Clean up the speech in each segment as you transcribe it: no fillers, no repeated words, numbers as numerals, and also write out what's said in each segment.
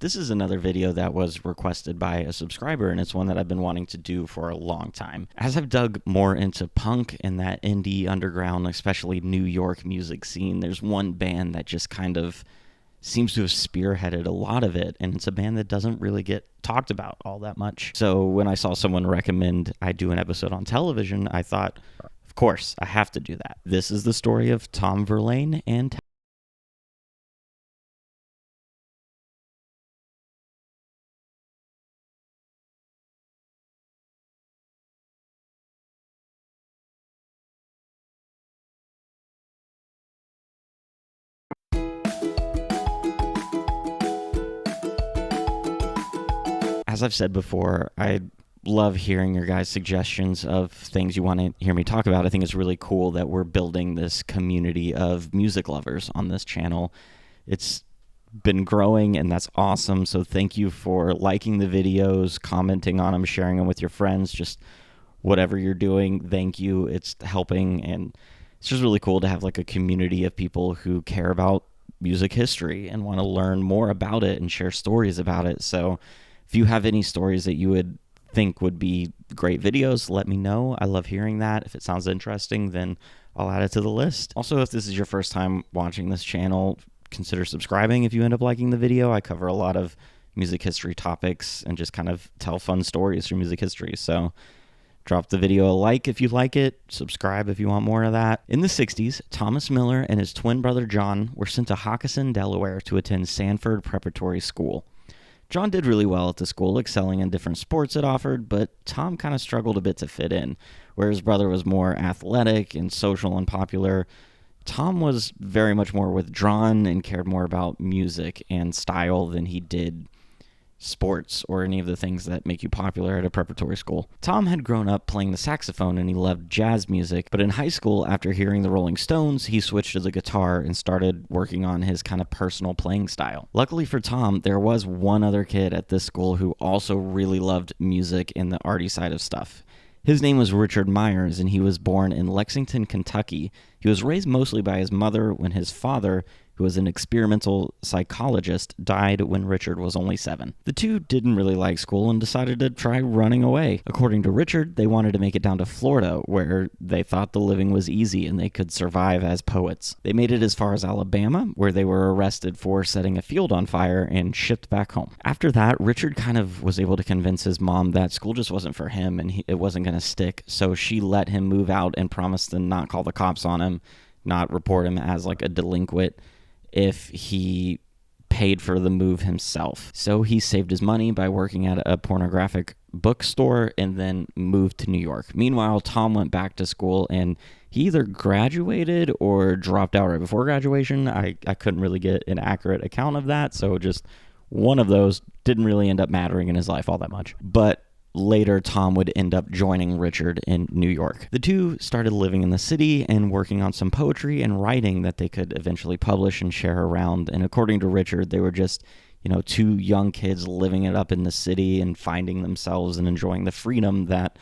This is another video that was requested by a subscriber, and it's one that I've been wanting to do for a long time. As I've dug more into punk and that indie underground, especially New York music scene, there's one band that just kind of seems to have spearheaded a lot of it, and it's a band that doesn't really get talked about all that much. So when I saw someone recommend I do an episode on television, I thought, of course, I have to do that. This is the story of Tom Verlaine and as I've said before, I love hearing your guys' suggestions of things you want to hear me talk about. I think it's really cool that we're building this community of music lovers on this channel. It's been growing, and that's awesome. So thank you for liking the videos, commenting on them, sharing them with your friends, just whatever you're doing. Thank you. It's helping, and it's just really cool to have like a community of people who care about music history and want to learn more about it and share stories about it. So if you have any stories that you would think would be great videos, let me know. I love hearing that. If it sounds interesting, then I'll add it to the list. Also, if this is your first time watching this channel, consider subscribing if you end up liking the video. I cover a lot of music history topics and just kind of tell fun stories from music history. So drop the video a like if you like it. Subscribe if you want more of that. In the 60s, Thomas Miller and his twin brother John were sent to Hockessin, Delaware to attend Sanford Preparatory School. John did really well at the school, excelling in different sports it offered, but Tom kind of struggled a bit to fit in. Where his brother was more athletic and social and popular, Tom was very much more withdrawn and cared more about music and style than he did sports or any of the things that make you popular at a preparatory school. Tom had grown up playing the saxophone and he loved jazz music, but in high school, after hearing the Rolling Stones, he switched to the guitar and started working on his kind of personal playing style. Luckily for Tom, there was one other kid at this school who also really loved music and the arty side of stuff. His name was Richard Myers, and he was born in Lexington, Kentucky. He was raised mostly by his mother when his father, who was an experimental psychologist, died when Richard was only 7. The two didn't really like school and decided to try running away. According to Richard, they wanted to make it down to Florida, where they thought the living was easy and they could survive as poets. They made it as far as Alabama, where they were arrested for setting a field on fire and shipped back home. After that, Richard kind of was able to convince his mom that school just wasn't for him and it wasn't going to stick, so she let him move out and promised to not call the cops on him, not report him as like a delinquent, if he paid for the move himself. So he saved his money by working at a pornographic bookstore and then moved to New York. Meanwhile, Tom went back to school and he either graduated or dropped out right before graduation. I couldn't really get an accurate account of that, so just one of those didn't really end up mattering in his life all that much. But later, Tom would end up joining Richard in New York. The two started living in the city and working on some poetry and writing that they could eventually publish and share around. And according to Richard, they were just, two young kids living it up in the city and finding themselves and enjoying the freedom that,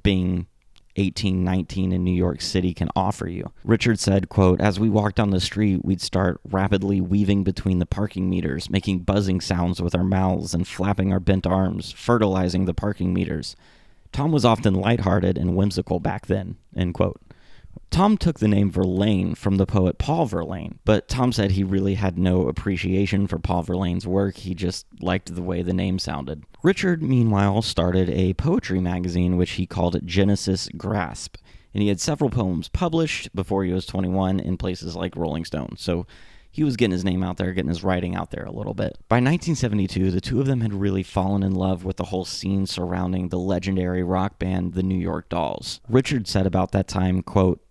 being 18, 19 in New York City can offer you. Richard said, quote, "As we walked down the street, we'd start rapidly weaving between the parking meters, making buzzing sounds with our mouths and flapping our bent arms, fertilizing the parking meters. Tom was often lighthearted and whimsical back then," end quote. Tom took the name Verlaine from the poet Paul Verlaine, but Tom said he really had no appreciation for Paul Verlaine's work. He just liked the way the name sounded. Richard, meanwhile, started a poetry magazine which he called Genesis Grasp, and he had several poems published before he was 21 in places like Rolling Stone. So he was getting his name out there, getting his writing out there a little bit. By 1972, the two of them had really fallen in love with the whole scene surrounding the legendary rock band, the New York Dolls. Richard said about that time, quote,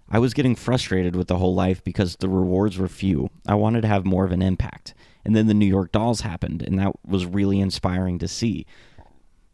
"I was getting frustrated with the whole life because the rewards were few. I wanted to have more of an impact. And then the New York Dolls happened, and that was really inspiring to see.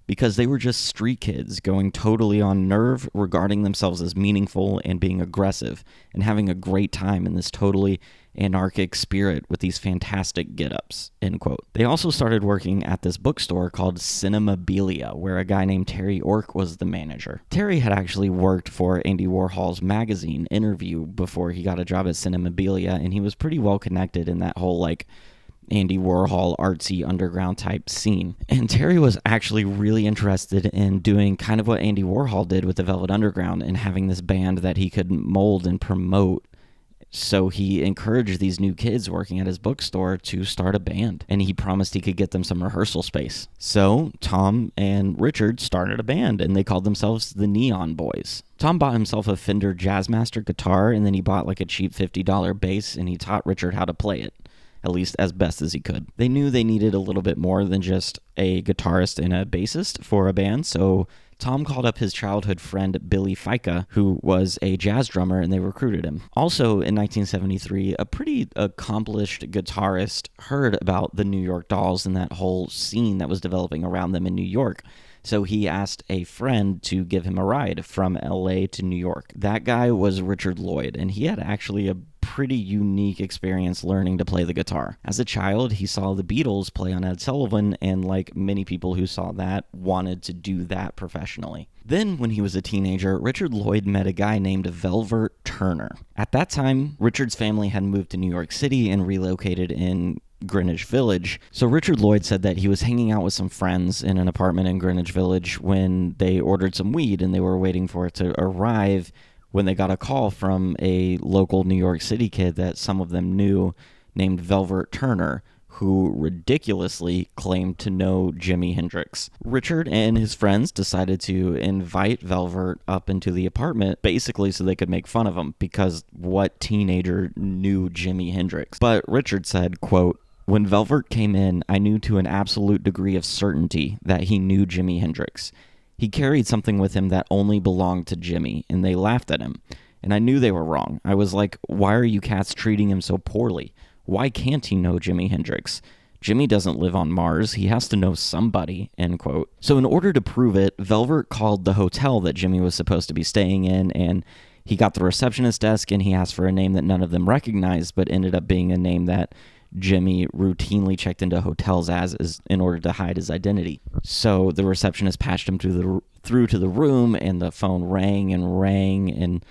Because they were just street kids going totally on nerve, regarding themselves as meaningful and being aggressive, and having a great time in this totally anarchic spirit with these fantastic get-ups," end quote. They also started working at this bookstore called Cinemabilia, where a guy named Terry Ork was the manager. Terry had actually worked for Andy Warhol's magazine Interview before he got a job at Cinemabilia, and he was pretty well connected in that whole Andy Warhol artsy underground type scene. And Terry was actually really interested in doing kind of what Andy Warhol did with the Velvet Underground and having this band that he could mold and promote. So he encouraged these new kids working at his bookstore to start a band, and he promised he could get them some rehearsal space. So Tom and Richard started a band, and they called themselves the Neon Boys. Tom bought himself a Fender Jazzmaster guitar, and then he bought like a cheap $50 bass, and he taught Richard how to play it, at least as best as he could. They knew they needed a little bit more than just a guitarist and a bassist for a band, so Tom called up his childhood friend Billy Fica, who was a jazz drummer, and they recruited him. Also, in 1973, a pretty accomplished guitarist heard about the New York Dolls and that whole scene that was developing around them in New York. So he asked a friend to give him a ride from LA to New York. That guy was Richard Lloyd, and he had actually a pretty unique experience learning to play the guitar. As a child, he saw the Beatles play on Ed Sullivan, and like many people who saw that, wanted to do that professionally. Then, when he was a teenager, Richard Lloyd met a guy named Velvert Turner. At that time, Richard's family had moved to New York City and relocated in Greenwich Village. So Richard Lloyd said that he was hanging out with some friends in an apartment in Greenwich Village when they ordered some weed, and they were waiting for it to arrive when they got a call from a local New York City kid that some of them knew named Velvert Turner, who ridiculously claimed to know Jimi Hendrix. Richard and his friends decided to invite Velvert up into the apartment, basically so they could make fun of him, because what teenager knew Jimi Hendrix? But Richard said, quote, "When Velvert came in, I knew to an absolute degree of certainty that he knew Jimi Hendrix. He carried something with him that only belonged to Jimmy, and they laughed at him. And I knew they were wrong. I was like, why are you cats treating him so poorly? Why can't he know Jimi Hendrix? Jimmy doesn't live on Mars. He has to know somebody," end quote. So in order to prove it, Velvert called the hotel that Jimmy was supposed to be staying in, and he got the receptionist desk, and he asked for a name that none of them recognized, but ended up being a name that Jimmy routinely checked into hotels as in order to hide his identity. So the receptionist patched him through to the room, and the phone rang, and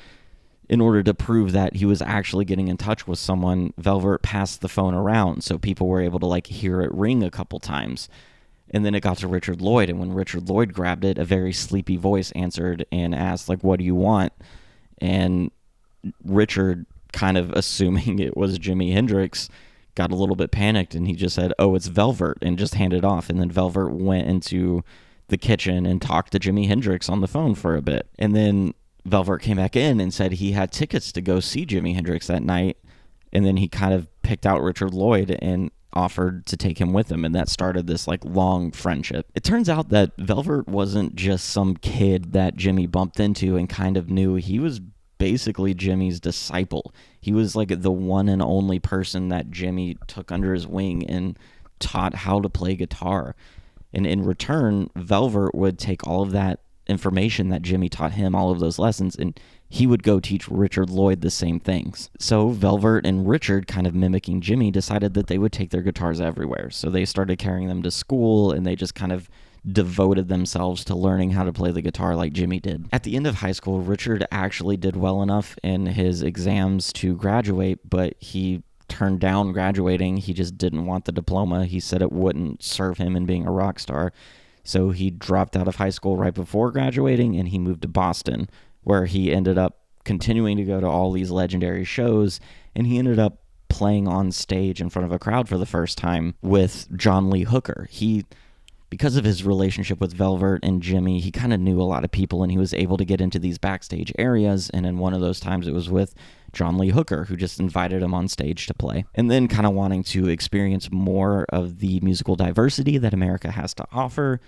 in order to prove that he was actually getting in touch with someone, Velvert passed the phone around so people were able to like hear it ring a couple times. And then it got to Richard Lloyd, and when Richard Lloyd grabbed it, a very sleepy voice answered and asked, like, "What do you want?" And Richard, kind of assuming it was Jimi Hendrix, got a little bit panicked, and he just said, "Oh, it's Velvert," and just handed off. And then Velvert went into the kitchen and talked to Jimi Hendrix on the phone for a bit. And then Velvert came back in and said he had tickets to go see Jimi Hendrix that night. And then he kind of picked out Richard Lloyd and offered to take him with him, and that started this like long friendship. It turns out that Velvert wasn't just some kid that Jimmy bumped into and kind of knew. He was basically Jimmy's disciple. He was like the one and only person that Jimmy took under his wing and taught how to play guitar. And in return, Velvert would take all of that information that Jimmy taught him, all of those lessons, and he would go teach Richard Lloyd the same things. So Velvert and Richard, kind of mimicking Jimmy, decided that they would take their guitars everywhere. So they started carrying them to school, and they just kind of devoted themselves to learning how to play the guitar like Jimmy did. At the end of high school, Richard actually did well enough in his exams to graduate, but he turned down graduating. He just didn't want the diploma. He said it wouldn't serve him in being a rock star. So he dropped out of high school right before graduating, and he moved to Boston, where he ended up continuing to go to all these legendary shows, and he ended up playing on stage in front of a crowd for the first time with John Lee Hooker. Because of his relationship with Velvert and Jimmy, he kind of knew a lot of people, and he was able to get into these backstage areas, and in one of those times it was with John Lee Hooker, who just invited him on stage to play. And then, kind of wanting to experience more of the musical diversity that America has to offer,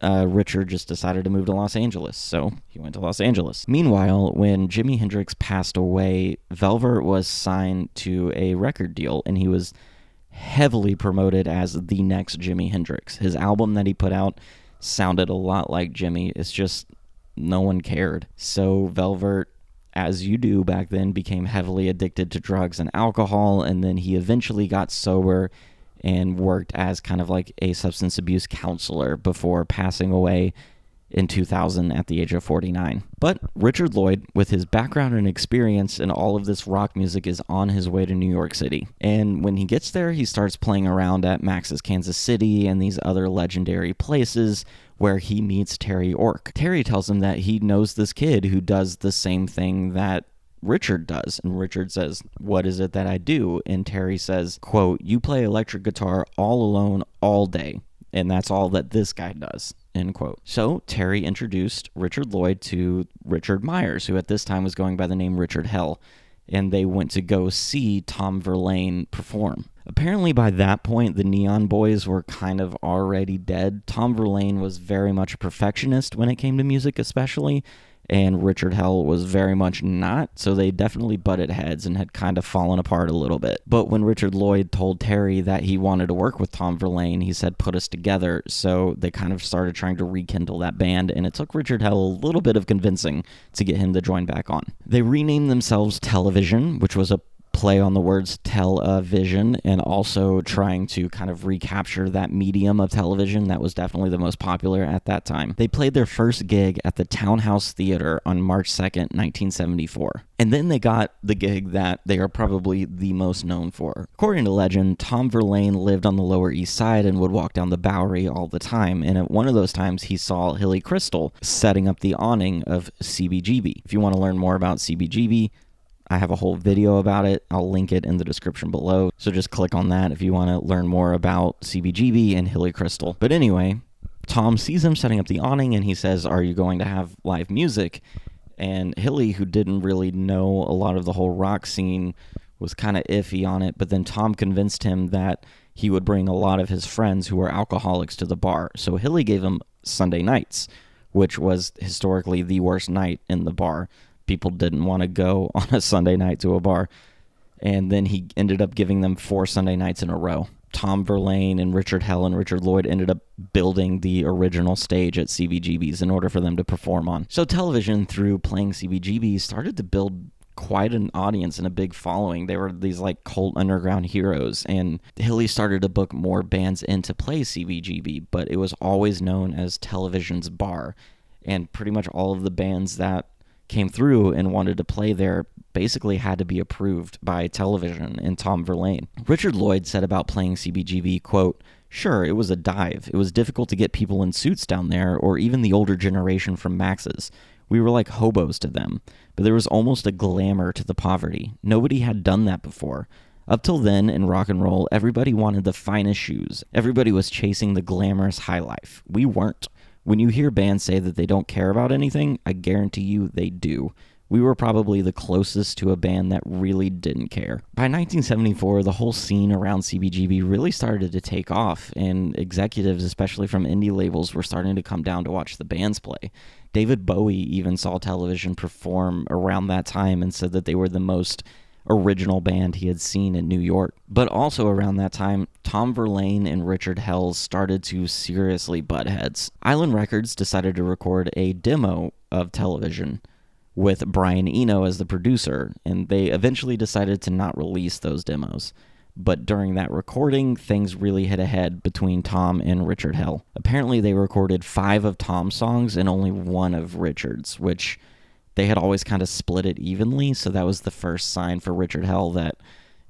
Richard just decided to move to Los Angeles, so he went to Los Angeles. Meanwhile, when Jimi Hendrix passed away, Velvert was signed to a record deal, and he was heavily promoted as the next Jimi Hendrix. His album that he put out sounded a lot like Jimmy. It's just no one cared. So Velvert, as you do back then, became heavily addicted to drugs and alcohol, and then he eventually got sober and worked as kind of like a substance abuse counselor before passing away in 2000 at the age of 49. But Richard Lloyd, with his background and experience in all of this rock music, is on his way to New York City. And when he gets there, he starts playing around at Max's Kansas City and these other legendary places where he meets Terry Ork. Terry tells him that he knows this kid who does the same thing that Richard does. And Richard says, "What is it that I do?" And Terry says, quote, "You play electric guitar all alone all day. And that's all that this guy does," end quote. So Terry introduced Richard Lloyd to Richard Myers, who at this time was going by the name Richard Hell, and they went to go see Tom Verlaine perform. Apparently by that point, the Neon Boys were kind of already dead. Tom Verlaine was very much a perfectionist when it came to music especially, and Richard Hell was very much not, so they definitely butted heads and had kind of fallen apart a little bit. But when Richard Lloyd told Terry that he wanted to work with Tom Verlaine, he said, "Put us together," so they kind of started trying to rekindle that band, and it took Richard Hell a little bit of convincing to get him to join back on. They renamed themselves Television, which was a play on the words television, and also trying to kind of recapture that medium of television that was definitely the most popular at that time. They played their first gig at the Townhouse Theater on March 2nd, 1974. And then they got the gig that they are probably the most known for. According to legend, Tom Verlaine lived on the Lower East Side and would walk down the Bowery all the time, and at one of those times he saw Hilly Crystal setting up the awning of CBGB. If you want to learn more about CBGB, I have a whole video about it. I'll link it in the description below. So just click on that if you want to learn more about CBGB and Hilly Crystal. But anyway, Tom sees him setting up the awning and he says, "Are you going to have live music?" And Hilly, who didn't really know a lot of the whole rock scene, was kind of iffy on it. But then Tom convinced him that he would bring a lot of his friends who were alcoholics to the bar. So Hilly gave him Sunday nights, which was historically the worst night in the bar. People didn't want to go on a Sunday night to a bar. And then he ended up giving them 4 Sunday nights in a row. Tom Verlaine and Richard Hell and Richard Lloyd ended up building the original stage at CBGB's in order for them to perform on. So Television, through playing CBGB, started to build quite an audience and a big following. They were these like cult underground heroes, and Hilly started to book more bands in to play CBGB, but it was always known as Television's bar. And pretty much all of the bands that came through and wanted to play there basically had to be approved by Television and Tom Verlaine. Richard Lloyd said about playing CBGB, quote, "Sure, it was a dive. It was difficult to get people in suits down there, or even the older generation from Max's. We were like hobos to them, but there was almost a glamour to the poverty. Nobody had done that before. Up till then, in rock and roll, everybody wanted the finest shoes. Everybody was chasing the glamorous high life. We weren't. When you hear bands say that they don't care about anything, I guarantee you they do. We were probably the closest to a band that really didn't care." By 1974, the whole scene around CBGB really started to take off, and executives, especially from indie labels, were starting to come down to watch the bands play. David Bowie even saw Television perform around that time and said that they were the most original band he had seen in New York. But also around that time, Tom Verlaine and Richard Hell started to seriously butt heads. Island Records decided to record a demo of Television with Brian Eno as the producer, and they eventually decided to not release those demos. But during that recording, things really hit ahead between Tom and Richard Hell. Apparently they recorded 5 of Tom's songs and only 1 of Richard's, which they had always kind of split it evenly, so that was the first sign for Richard Hell that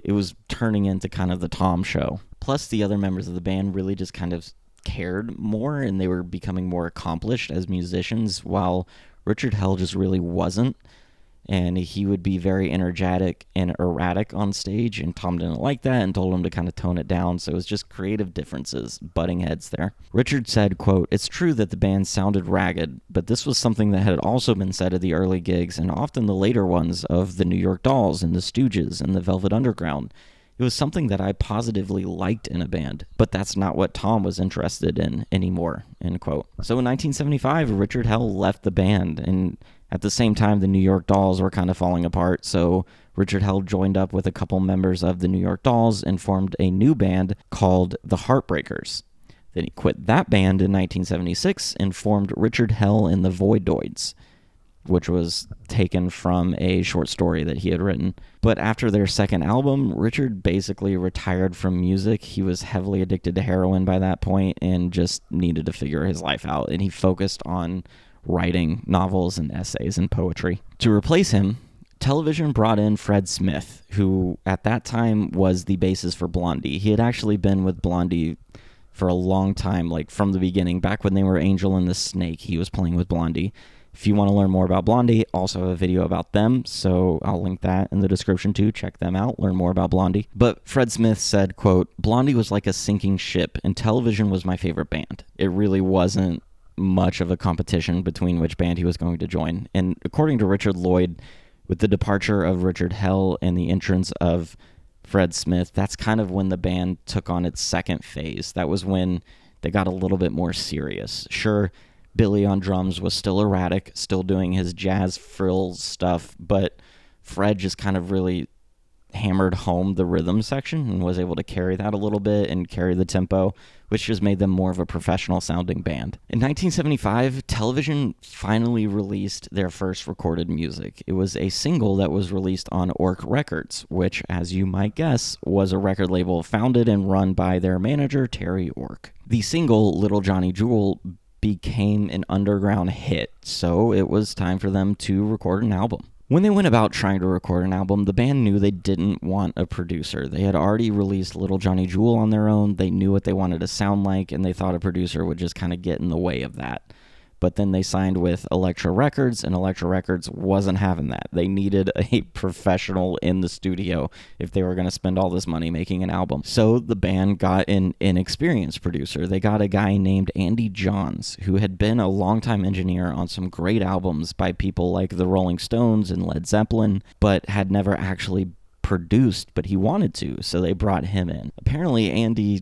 it was turning into kind of the Tom show. Plus, the other members of the band really just kind of cared more, and they were becoming more accomplished as musicians, while Richard Hell just really wasn't. And he would be very energetic and erratic on stage, and Tom didn't like that and told him to kind of tone it down, so it was just creative differences, butting heads there. Richard said, quote, "It's true that the band sounded ragged, but this was something that had also been said at the early gigs, and often the later ones, of the New York Dolls and the Stooges and the Velvet Underground. It was something that I positively liked in a band, but that's not what Tom was interested in anymore," end quote. So in 1975, Richard Hell left the band, and at the same time, the New York Dolls were kind of falling apart, so Richard Hell joined up with a couple members of the New York Dolls and formed a new band called the Heartbreakers. Then he quit that band in 1976 and formed Richard Hell and the Voidoids. which was taken from a short story that he had written. But after their second album, Richard basically retired from music. He was heavily addicted to heroin by that point and just needed to figure his life out. And he focused on writing novels and essays and poetry. To replace him, television brought in Fred Smith, who at that time was the basis for Blondie. He had actually been with Blondie for a long time, like from the beginning. Back when they were Angel and the Snake, he was playing with Blondie. If you want to learn more about Blondie, also have a video about them, so I'll link that in the description too. Check them out, learn more about Blondie. But Fred Smith said, quote, "Blondie was like a sinking ship, and television was my favorite band." It really wasn't much of a competition between which band he was going to join. And according to Richard Lloyd, with the departure of Richard Hell and the entrance of Fred Smith, that's kind of when the band took on its second phase. That was when they got a little bit more serious. Sure, Billy on drums was still erratic, still doing his jazz frill stuff, but Fred just kind of really hammered home the rhythm section and was able to carry that a little bit and carry the tempo, which just made them more of a professional sounding band. In 1975, television finally released their first recorded music. It was a single that was released on Ork Records, which, as you might guess, was a record label founded and run by their manager, Terry Ork. The single, Little Johnny Jewel, became an underground hit, so it was time for them to record an album. When they went about trying to record an album, the band knew they didn't want a producer. They had already released Little Johnny Jewel on their own. They knew what they wanted to sound like, and they thought a producer would just kind of get in the way of that. But then they signed with Elektra Records, and Elektra Records wasn't having that. They needed a professional in the studio if they were going to spend all this money making an album. So the band got an inexperienced producer. They got a guy named Andy Johns, who had been a longtime engineer on some great albums by people like the Rolling Stones and Led Zeppelin, but had never actually produced, but he wanted to, so they brought him in. Apparently, Andy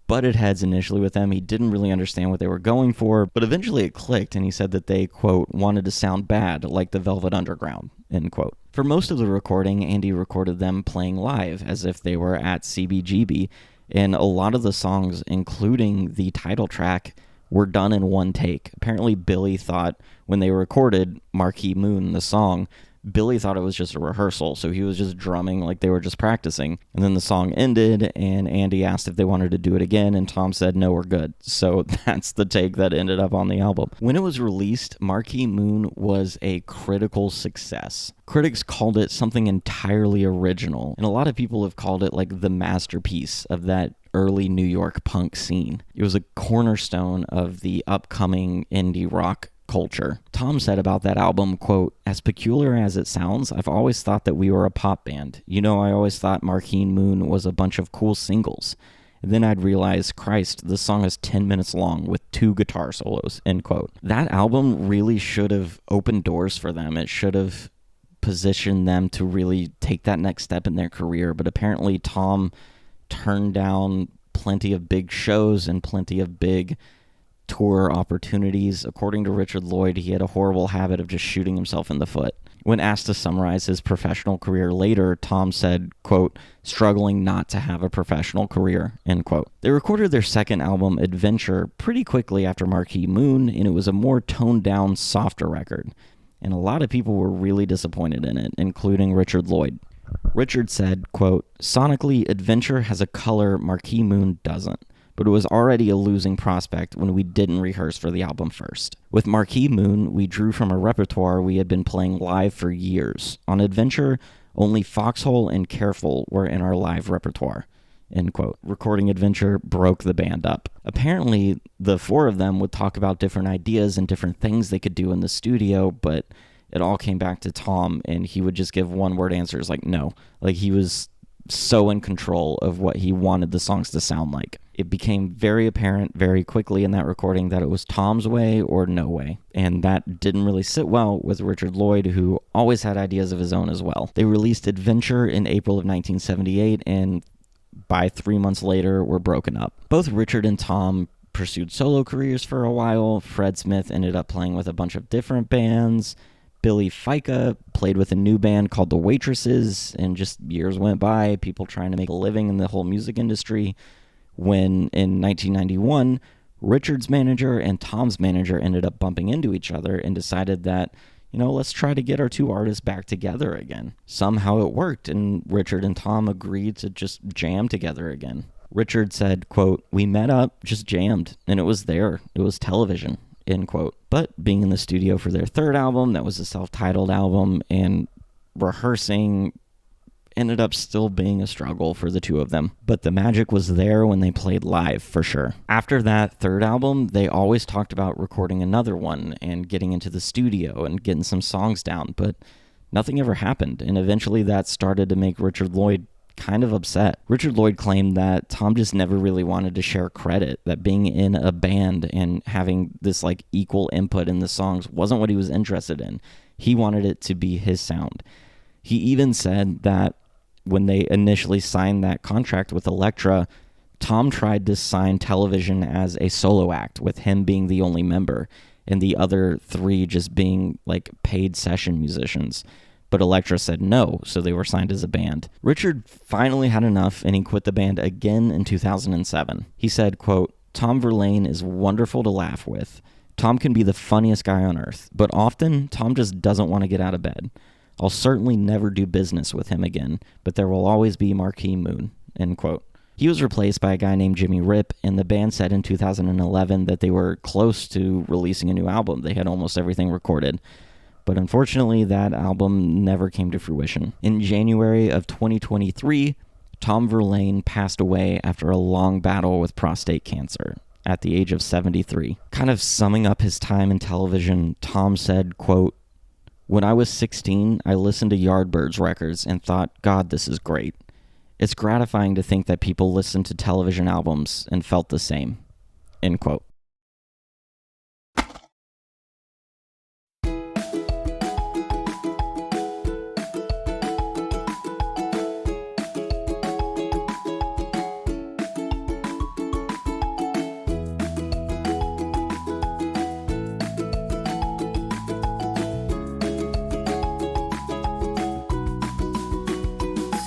butted heads initially with them. He didn't really understand what they were going for, but eventually it clicked, and he said that they, quote, wanted to sound bad like the Velvet Underground, end quote. For most of the recording, Andy recorded them playing live as if they were at CBGB, and a lot of the songs, including the title track, were done in one take. Apparently, Billy thought when they recorded Marquee Moon, the song, Billy thought it was just a rehearsal, so he was just drumming like they were just practicing. And then the song ended, and Andy asked if they wanted to do it again, and Tom said, no, we're good. So that's the take that ended up on the album. When it was released, Marquee Moon was a critical success. Critics called it something entirely original, and a lot of people have called it like the masterpiece of that early New York punk scene. It was a cornerstone of the upcoming indie rock culture. Tom said about that album, quote, "As peculiar as it sounds, I've always thought that we were a pop band. You know, I always thought Marquee Moon was a bunch of cool singles. And then I'd realize, Christ, this song is 10 minutes long with 2 guitar solos," end quote. That album really should have opened doors for them. It should have positioned them to really take that next step in their career. But apparently Tom turned down plenty of big shows and plenty of big tour opportunities. According to Richard Lloyd, he had a horrible habit of just shooting himself in the foot. When asked to summarize his professional career later, Tom said, quote, "struggling not to have a professional career," end quote. They recorded their second album, Adventure, pretty quickly after Marquee Moon, and it was a more toned-down, softer record. And a lot of people were really disappointed in it, including Richard Lloyd. Richard said, quote, "sonically, Adventure has a color Marquee Moon doesn't. But it was already a losing prospect when we didn't rehearse for the album first. With Marquee Moon, we drew from a repertoire we had been playing live for years. On Adventure, only Foxhole and Careful were in our live repertoire," end quote. Recording Adventure broke the band up. Apparently, the 4 of them would talk about different ideas and different things they could do in the studio, but it all came back to Tom, and he would just give one-word answers like no. Like, he was so in control of what he wanted the songs to sound like. It became very apparent very quickly in that recording that it was Tom's way or no way, and that didn't really sit well with Richard Lloyd, who always had ideas of his own as well. They released Adventure in April of 1978, and by 3 months later were broken up. Both Richard and Tom pursued solo careers for a while. Fred Smith ended up playing with a bunch of different bands. Billy Fica played with a new band called The Waitresses, and just years went by, people trying to make a living in the whole music industry, when in 1991, Richard's manager and Tom's manager ended up bumping into each other and decided that let's try to get our two artists back together again. Somehow it worked, and Richard and Tom agreed to just jam together again. Richard said, quote, "We met up, just jammed, and it was there. It was television," end quote. But being in the studio for their third album, that was a self-titled album, and rehearsing ended up still being a struggle for the two of them. But the magic was there when they played live, for sure. After that third album, they always talked about recording another one and getting into the studio and getting some songs down, but nothing ever happened, and eventually that started to make Richard Lloyd kind of upset. Richard Lloyd claimed that Tom just never really wanted to share credit, that being in a band and having this like equal input in the songs wasn't what he was interested in. He wanted it to be his sound. He even said that when they initially signed that contract with Elektra, Tom tried to sign Television as a solo act, with him being the only member and the other three just being like paid session musicians. But Elektra said no, so they were signed as a band. Richard finally had enough, and he quit the band again in 2007. He said, quote, "Tom Verlaine is wonderful to laugh with. Tom can be the funniest guy on earth, but often Tom just doesn't want to get out of bed. I'll certainly never do business with him again, but there will always be Marquee Moon," end quote. He was replaced by a guy named Jimmy Rip, and the band said in 2011 that they were close to releasing a new album. They had almost everything recorded. But unfortunately, that album never came to fruition. In January of 2023, Tom Verlaine passed away after a long battle with prostate cancer at the age of 73. Kind of summing up his time in television, Tom said, quote, "When I was 16, I listened to Yardbirds records and thought, God, this is great. It's gratifying to think that people listened to television albums and felt the same," end quote.